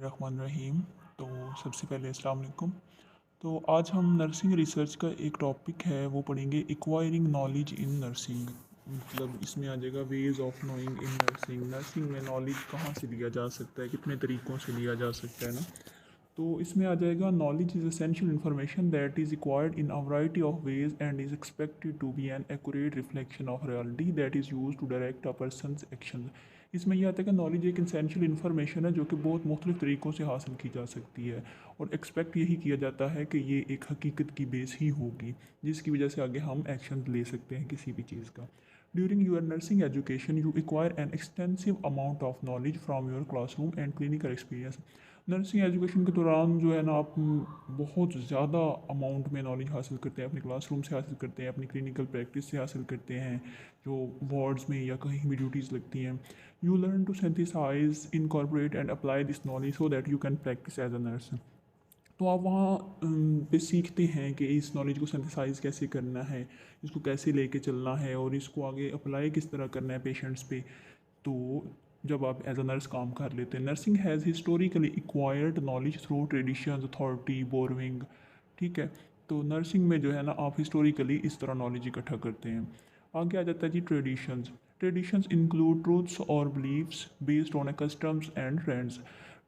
रहमान रहीम। तो सबसे पहले अस्सलाम वालेकुम। तो आज हम नर्सिंग रिसर्च का एक टॉपिक है वो पढ़ेंगे, एक्वायरिंग नॉलेज इन नर्सिंग। मतलब इसमें आ जाएगा ways of knowing in nursing. Nursing में नॉलेज कहाँ से लिया जा सकता है, कितने तरीक़ों से लिया जा सकता है ना। तो इसमें आ जाएगा, knowledge is essential information that is required in a variety of ways and is expected to be an accurate reflection of reality that is use to direct a person's action. इसमें यह आता है कि नॉलेज एक essential information है जो कि बहुत मुख्तलिफ तरीक़ों से हासिल की जा सकती है, और एक्सपेक्ट यही किया जाता है कि ये एक हकीकत की बेस ही होगी जिसकी वजह से आगे हम एक्शन ले सकते हैं किसी भी चीज़ का। During your nursing education, you acquire an extensive amount of knowledge from your classroom and clinical experience. Nursing education के दौरान जो है ना, आप बहुत ज़्यादा अमाउंट में नॉलेज हासिल करते हैं, अपने क्लासरूम से हासिल करते हैं, अपनी क्लिनिकल प्रैक्टिस से हासिल करते हैं, जो वार्ड्स में या कहीं भी ड्यूटीज़ लगती हैं। You learn to synthesise, incorporate and apply this knowledge so that you can practice as a nurse. तो आप वहाँ पे सीखते हैं कि इस नॉलेज को सिंथेसाइज कैसे करना है, इसको कैसे लेके चलना है, और इसको आगे अप्लाई किस तरह करना है पेशेंट्स पे। तो जब आप एज अ नर्स काम कर लेते हैं, nursing has historically acquired knowledge through traditions, authority, borrowing. ठीक है। तो नर्सिंग में जो है ना, आप हिस्टोरिकली इस तरह नॉलेज इकट्ठा करते हैं। आगे आ जाता है जी ट्रेडिशंस। ट्रेडिशंस इंक्लूड ट्रूथ्स और beliefs based on customs and trends.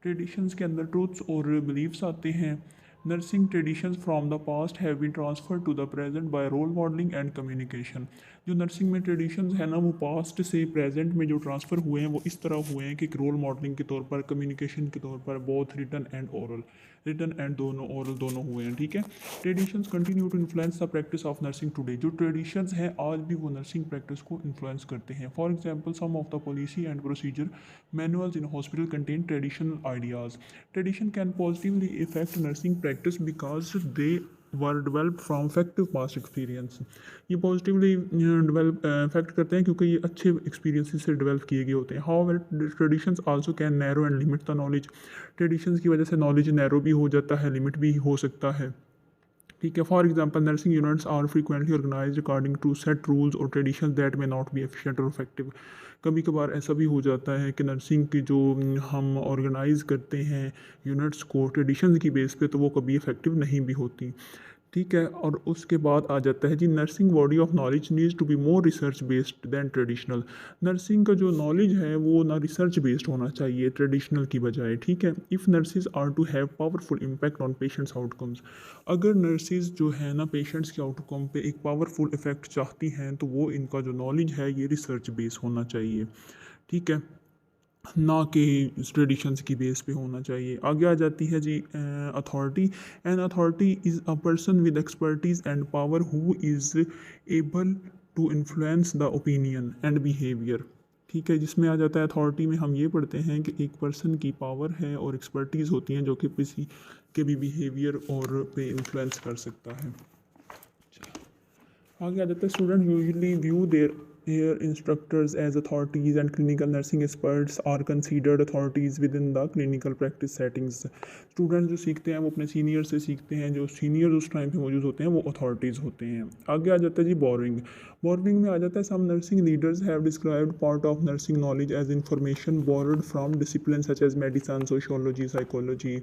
Traditions के अंदर ट्रूथ्स और बिलीव्स आते हैं। Nursing traditions from the past have been transfer to the present by role modelling and communication. जो नर्सिंग में ट्रेडिशंस है ना, वो पास्ट से प्रेजेंट में जो ट्रांसफ़र हुए हैं वो इस तरह हुए हैं कि रोल मॉडलिंग के तौर पर, कम्युनिकेशन के तौर पर, both written and oral, written and दोनों, ओरल दोनों हुए हैं। ठीक है। Traditions continue to influence the practice of nursing today. जो ट्रेडिशंस हैं आज भी वो नर्सिंग प्रैक्टिस को इन्फ्लुएंस करते हैं। For example, some of the policy and procedure manuals in hospital contain traditional ideas. Tradition can positively affect nursing practice because they were developed from effective past experience। ये positively develop effect करते हैं क्योंकि ये अच्छे experiences से develop किए गए होते हैं। How traditions also can narrow and limit the knowledge. Traditions की वजह से नॉलेज नैरो भी हो जाता है, लिमिट भी हो सकता है। ठीक है। For example, nursing units are frequently organise according to set rules और tradition that may not be efficient और इफेक्टिव। कभी कभार ऐसा भी हो जाता है कि नर्सिंग की जो हम ऑर्गेनाइज करते हैं यूनिट्स को ट्रेडिशन की बेस पे, तो वो कभी इफेक्टिव नहीं भी होती। ठीक है। और उसके बाद आ जाता है जी, nursing body of knowledge needs to be more research based than traditional. Nursing का जो नॉलेज है वो ना रिसर्च बेस्ड होना चाहिए ट्रेडिशनल की बजाय। ठीक है। If nurses are to have powerful impact on patients outcomes. अगर नर्सिस जो है ना पेशेंट्स के आउटकम पे एक पावरफुल इफेक्ट चाहती हैं, तो वो इनका जो नॉलेज है ये रिसर्च बेस होना चाहिए। ठीक है। ना कि ट्रेडिशंस की बेस पे होना चाहिए। आगे आ जाती है जी authority. An authority is a person with expertise and power who is able to influence the opinion and behaviour. ठीक है। जिसमें आ जाता है अथॉरिटी में हम ये पढ़ते हैं कि एक पर्सन की पावर है और एक्सपर्टीज़ होती हैं जो कि किसी के भी बिहेवियर और पे इन्फ्लुएंस कर सकता है। आगे आ जाता है, student usually view there here instructors as authorities and clinical nursing experts are considered authorities within the clinical practice settings। Students जो सीखते हैं वो अपने सीनियर से सीखते हैं, जो सीनियर उस टाइम पे मौजूद होते हैं वो अथॉरिटीज़ होते हैं। आगे आ जाता है जी बोरिंग। बोरिंग में आ जाता है, some nursing leaders have described part of nursing knowledge as information board from discipline such as medicine, sociology, psychology,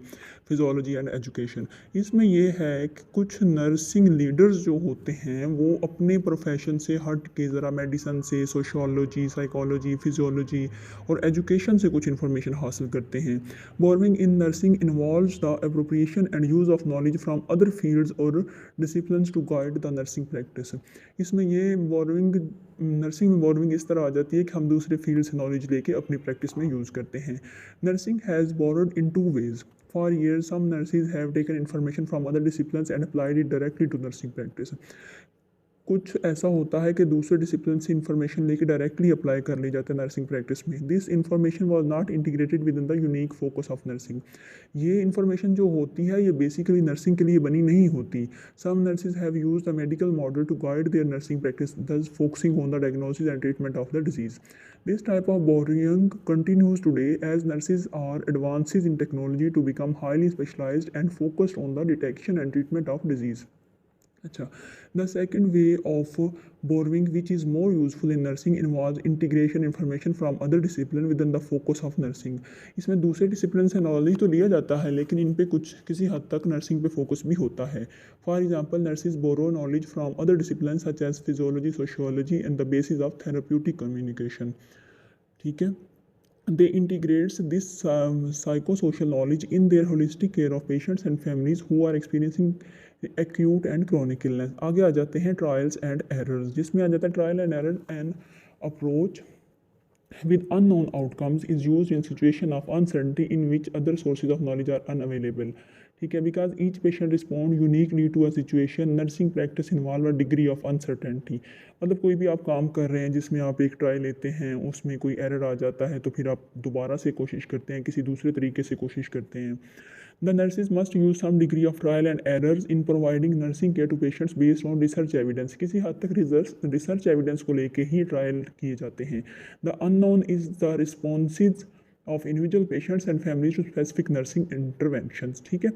physiology and education. इसमें यह है कि कुछ नर्सिंग लीडर्स जो होते हैं वो अपने प्रोफेशन से हट के ज़रा मेडिसन से, सोशियोलॉजी, साइकोलॉजी, फिजियोलॉजी और एजुकेशन से कुछ इन्फॉर्मेशन हासिल करते हैं। Borrowing in nursing involves the appropriation and use of knowledge from other fields और disciplines to guide the nursing practice. इसमें ये बोर्विंग, नर्सिंग में बोर्विंग इस तरह आ जाती है कि हम दूसरे फील्ड से नॉलेज लेके अपनी प्रैक्टिस में यूज़ करते हैं। Nursing has borrowed in two ways. For years, some nurses have taken information from other disciplines and applied it directly to nursing practice। कुछ ऐसा होता है कि दूसरे डिसिप्लिन से इंफॉर्मेशन लेके डायरेक्टली अप्लाई कर ली जाता है नर्सिंग प्रैक्टिस में। This information was not integrated with in the unique focus of nursing. ये इंफॉर्मेशन जो होती है ये बेसिकली नर्सिंग के लिए बनी नहीं होती। Some nurses have use the medical model to guide their nursing practice, thus focusing on the diagnosis and treatment of the disease। This type of borrowing continues today as nurses are advances in technology to become highly specialized and focused on the detection and treatment of disease। अच्छा, the second way of borrowing which is more useful in nursing involve integration information from other discipline with in the focus of nursing. इसमें दूसरे discipline से knowledge तो लिया जाता है लेकिन इन पे कुछ किसी हद तक नर्सिंग पे फोकस भी होता है। For example nurses borrow knowledge from other discipline such as physiology sociology and the basis of therapeutic communication. ठीक है, they integrates this psychosocial knowledge in their holistic care of patients and families who are experiencing acute and chronic illness। आगे आ जाते हैं trials and errors, जिसमें आ जाता है trial and error and approach with unknown outcomes is used in situation of uncertainty in which other sources of knowledge are unavailable। ठीक है, because each patient respond uniquely to a situation, nursing practice involve a degree of uncertainty। मतलब कोई भी आप काम कर रहे हैं जिसमें आप एक ट्राई लेते हैं, उसमें कोई एरर आ जाता है तो फिर आप दोबारा से कोशिश करते हैं, किसी दूसरे तरीके से कोशिश करते हैं। The nurses must use some degree of trial and errors in providing nursing care to patients based on research evidence। किसी हद तक रिसर्च एविडेंस को लेके ही ट्रायल किए जाते हैं। The unknown is the responses of individual patients and families to specific nursing interventions। ठीक है,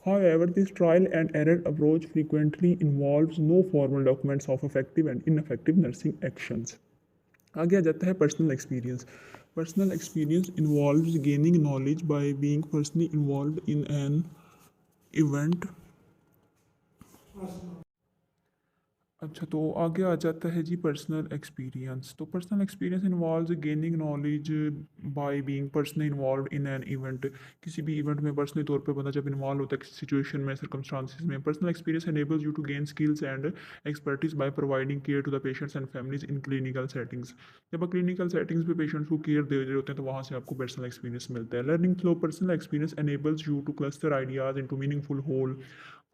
however this trial and error approach frequently involves no formal documents of effective and ineffective nursing actions। आगे आ जाता है personal experience. Personal experience involves gaining knowledge by being personally involved in an event. अच्छा, तो आगे आ जाता है जी पर्सनल एक्सपीरियंस। तो personal experience involves gaining knowledge by being personally involved in an event. किसी भी इवेंट में पर्सनली तौर पे बंदा जब इन्वॉल्व होता है किसी सिचुएशन में, सर्कमस्टांसिस में, personal experience enables you to gain skills and expertise by providing care to the patients and families in clinical settings. जब आप क्लिनिकल सेटिंग्स पे पेशेंट्स को केयर दे रहे होते हैं तो वहाँ से आपको पर्सनल एक्सपीरियंस मिलता है। Learning through personal experience enables you to cluster ideas into meaningful whole.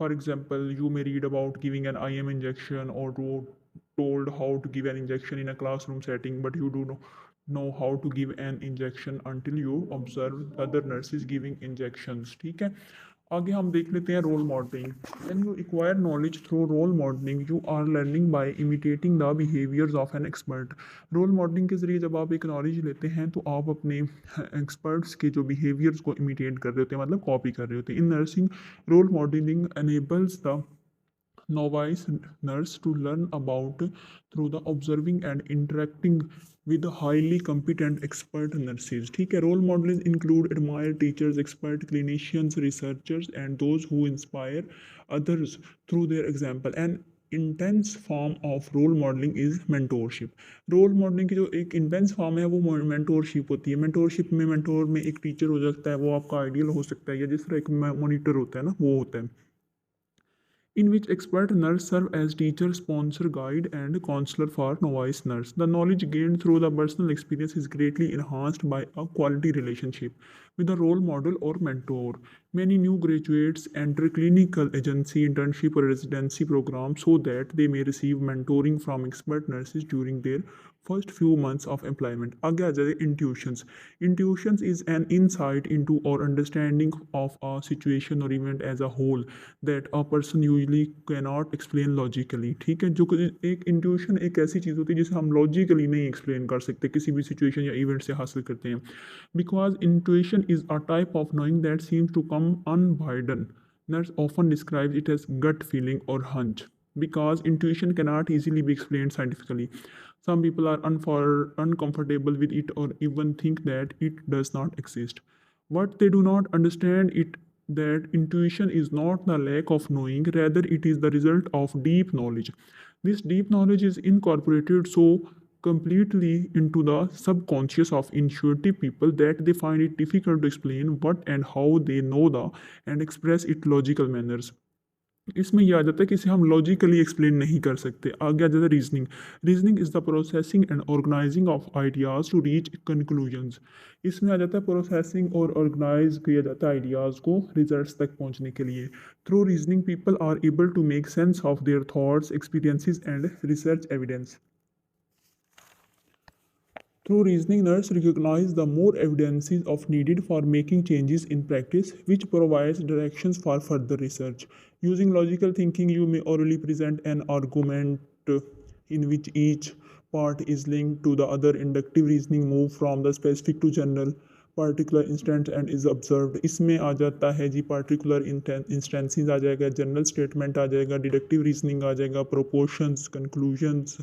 For example, you may read about giving an IM injection or told how to give an injection in a classroom setting, but you do not know how to give an injection until you observe other nurses giving injections। ठीक है, आगे हम देख लेते हैं role modelling. When you acquire knowledge through role modelling you are learning by imitating the behaviours of an expert. Role modelling के जरिए जब आप एक नॉलेज लेते हैं तो आप अपने एक्सपर्ट्स के जो बिहेवियर्स को इमिटेट कर रहे होते हैं, मतलब कॉपी कर रहे होते हैं। In nursing role modelling enables the novice nurse to learn about through the observing and interacting with highly competent expert nurses। ठीक है, role models include admired teachers, expert clinicians, researchers and those who inspire others through their example। and intense form of role modelling is mentorship. Role modelling की जो एक intense form है वो mentorship होती है। Mentorship में मेंटोर में एक टीचर हो सकता है, वो आपका आइडियल हो सकता है, या जिस तरह एक मॉनिटर होता है ना, वो होता है। In which expert nurse serve as teacher, sponsor, guide, and counselor for novice nurse. The knowledge gained through the personal experience is greatly enhanced by a quality relationship with a role model or mentor। Many new graduates enter clinical agency, internship, or residency programs so that they may receive mentoring from expert nurses during their first few months of employment। आगे आ जाए intuitions। Intuitions is an insight into or understanding of a situation or event as a whole that a person usually cannot explain logically। ठीक है, जो एक intuition एक ऐसी चीज़ होती है जिसे हम लॉजिकली नहीं एक्सप्लेन कर सकते, किसी भी सिचुएशन या इवेंट से हासिल करते हैं। Because intuition is a type of knowing that seems to come unbidden. Nurse often describes it as gut feeling or hunch because intuition cannot easily be explained scientifically। Some people are uncomfortable with it or even think that it does not exist। What they do not understand it that intuition is not the lack of knowing, rather it is the result of deep knowledge। This deep knowledge is incorporated so completely into the subconscious of intuitive people that they find it difficult to explain what and how they know the and express it logical manners। इसमें यह आ जाता है कि इसे हम logically explain नहीं कर सकते। आगे आ जाता है reasoning. Reasoning is the processing and organising of ideas to reach conclusions. इसमें आ जाता है प्रोसेसिंग और ऑर्गेनाइज किया जाता है आइडियाज़ को रिजल्ट्स तक पहुंचने के लिए। Through reasoning people are able to make sense of their thoughts, experiences and research evidence. Through reasoning, nurse recognize the more evidences of needed for making changes in practice, which provides directions for further research। Using logical thinking, you may orally present an argument in which each part is linked to the other। Inductive reasoning move from the specific to general, particular instant and is observed, इसमें आ जाता है जी particular instances आ जाएगा, general statement आ जाएगा, deductive reasoning आ जाएगा, proportions, conclusions,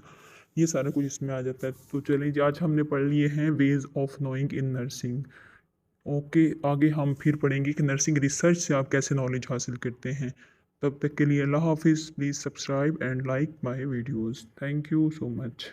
ये सारा कुछ इसमें आ जाता है। तो चलिए जी आज हमने पढ़ लिए हैं ways of knowing in nursing. Okay, आगे हम फिर पढ़ेंगे कि नर्सिंग रिसर्च से आप कैसे नॉलेज हासिल करते हैं। तब तक के लिए अल्लाह हाफिज़। Please subscribe and like my videos. Thank you so much.